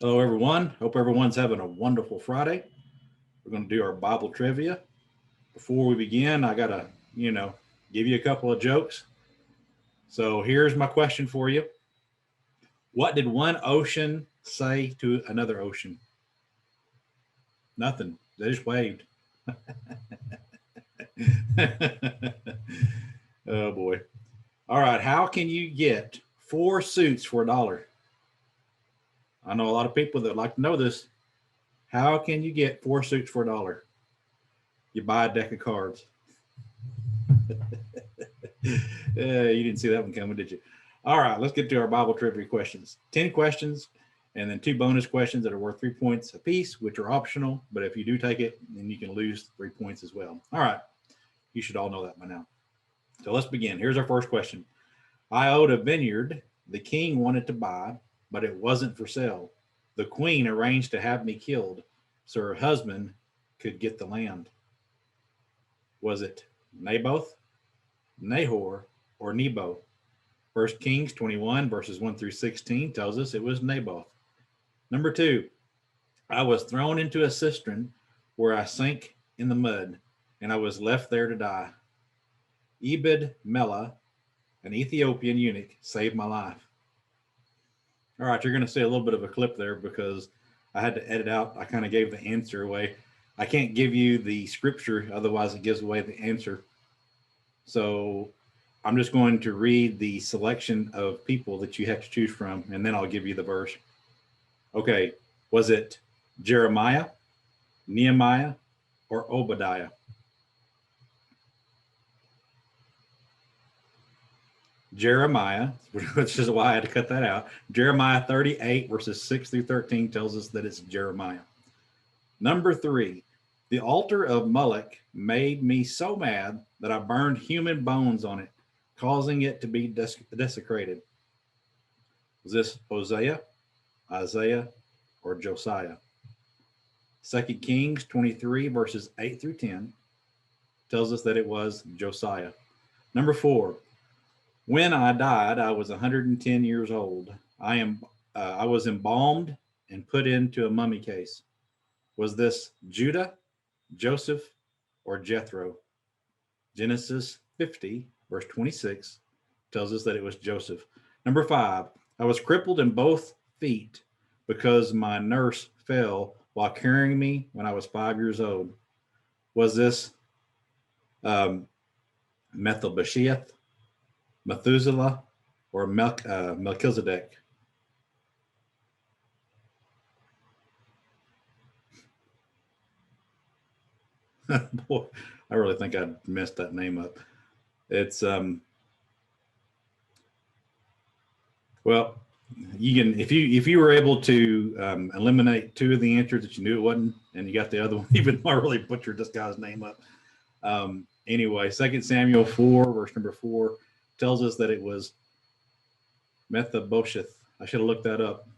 Hello, everyone. Hope everyone's having a wonderful Friday. We're going to do our Bible trivia. Before we begin, I got to, you know, give you a couple of jokes. So here's my question for you. What did one ocean say to another ocean? Nothing. They just waved. Oh, boy. All right. How can you get four suits for $1? I know a lot of people that like to know this. How can you get four suits for $1? You buy a deck of cards. You didn't see that one coming, did you? All right, let's get to our Bible trivia questions. 10 questions, and then two bonus questions that are worth 3 points apiece, which are optional. But if you do take it, then you can lose 3 points as well. All right, you should all know that by now. So let's begin. Here's our first question. I owed a vineyard the king wanted to buy, but it wasn't for sale. The queen arranged to have me killed so her husband could get the land. Was it Naboth, Nahor, or Nebo? First Kings 21 verses 1 through 16 tells us it was Naboth. Number two, I was thrown into a cistern where I sank in the mud, and I was left there to die. Ebed Melech, an Ethiopian eunuch, saved my life. All right, you're going to see a little bit of a clip there because I had to edit out. I kind of gave the answer away. I can't give you the scripture, otherwise it gives away the answer. So I'm just going to read the selection of people that you have to choose from, and then I'll give you the verse. Okay, was it Jeremiah, Nehemiah, or Obadiah? Jeremiah, which is why I had to cut that out. Jeremiah 38 verses 6 through 13 tells us that it's Jeremiah. Number three, the altar of Moloch made me so mad that I burned human bones on it, causing it to be desecrated. Was this Hosea, Isaiah, or Josiah? 2 Kings 23 verses 8 through 10 tells us that it was Josiah. Number four, when I died, I was 110 years old. I was embalmed and put into a mummy case. Was this Judah, Joseph, or Jethro? Genesis 50 verse 26 tells us that it was Joseph. Number five, I was crippled in both feet because my nurse fell while carrying me when I was 5 years old. Was this Methamocious, Methuselah, or Melchizedek? Boy, I really think I messed that name up. It's well, you can if you were able to eliminate two of the answers that you knew it wasn't, and you got the other one, even though I really butchered this guy's name up. Anyway, 2 Samuel 4 verse number 4 tells us that it was Mephibosheth. I should have looked that up.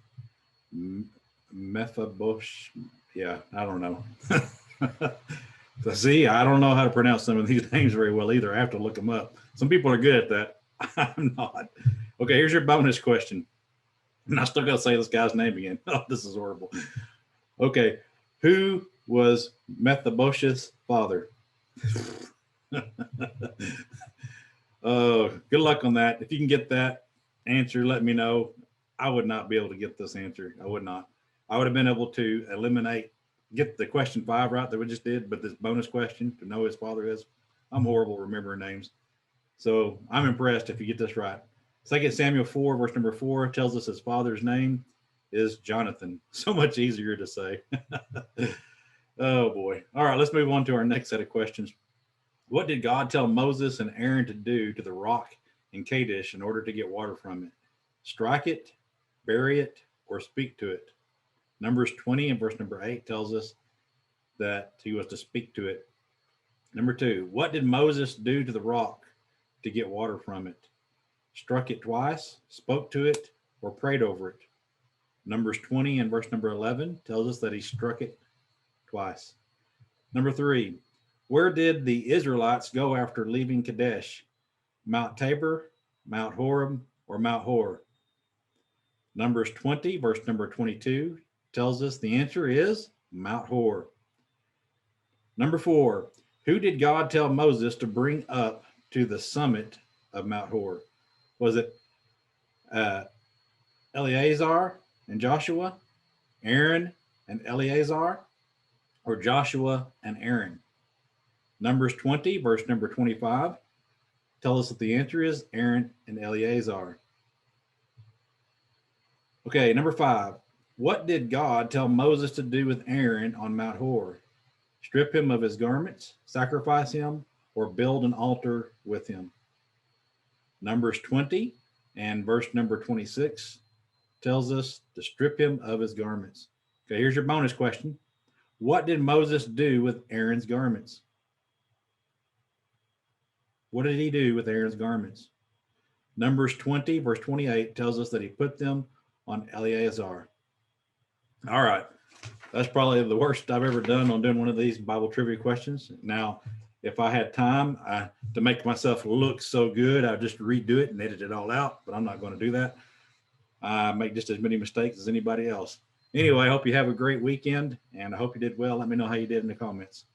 Mephibosheth. Yeah, I don't know. So see, I don't know how to pronounce some of these names very well either. I have to look them up. Some people are good at that. I'm not. Okay, here's your bonus question. And I still got to say this guy's name again. Oh, this is horrible. Okay, who was Methamocious' father? Good luck on that. If you can get that answer, let me know. I would not be able to get this answer. I would not. I would have been able to get the question 5 right that we just did, but this bonus question to know his father is, I'm horrible remembering names. So I'm impressed if you get this right. 2 Samuel 4, verse number 4 tells us his father's name is Jonathan. So much easier to say. Oh boy. All right, let's move on to our next set of questions. What did God tell Moses and Aaron to do to the rock in Kadesh in order to get water from it? Strike it, bury it, or speak to it? Numbers 20 and verse number 8 tells us that he was to speak to it. Number 2, what did Moses do to the rock to get water from it? Struck it twice, spoke to it, or prayed over it? Numbers 20 and verse number 11 tells us that he struck it twice. Number 3, where did the Israelites go after leaving Kadesh? Mount Tabor, Mount Horeb, or Mount Hor? Numbers 20, verse number 22 tells us the answer is Mount Hor. Number 4, who did God tell Moses to bring up to the summit of Mount Hor? Was it Eleazar and Joshua, Aaron and Eleazar, or Joshua and Aaron? Numbers 20, verse number 25, tell us that the answer is Aaron and Eleazar. Okay, number 5, what did God tell Moses to do with Aaron on Mount Hor? Strip him of his garments, sacrifice him, or build an altar with him? Numbers 20 and verse number 26 tells us to strip him of his garments. Okay, here's your bonus question. What did Moses do with Aaron's garments? What did he do with Aaron's garments? Numbers 20, verse 28 tells us that he put them on Eleazar. All right. That's probably the worst I've ever done on doing one of these Bible trivia questions. Now, if I had time to make myself look so good, I'd just redo it and edit it all out, but I'm not going to do that. I make just as many mistakes as anybody else. Anyway, I hope you have a great weekend, and I hope you did well. Let me know how you did in the comments.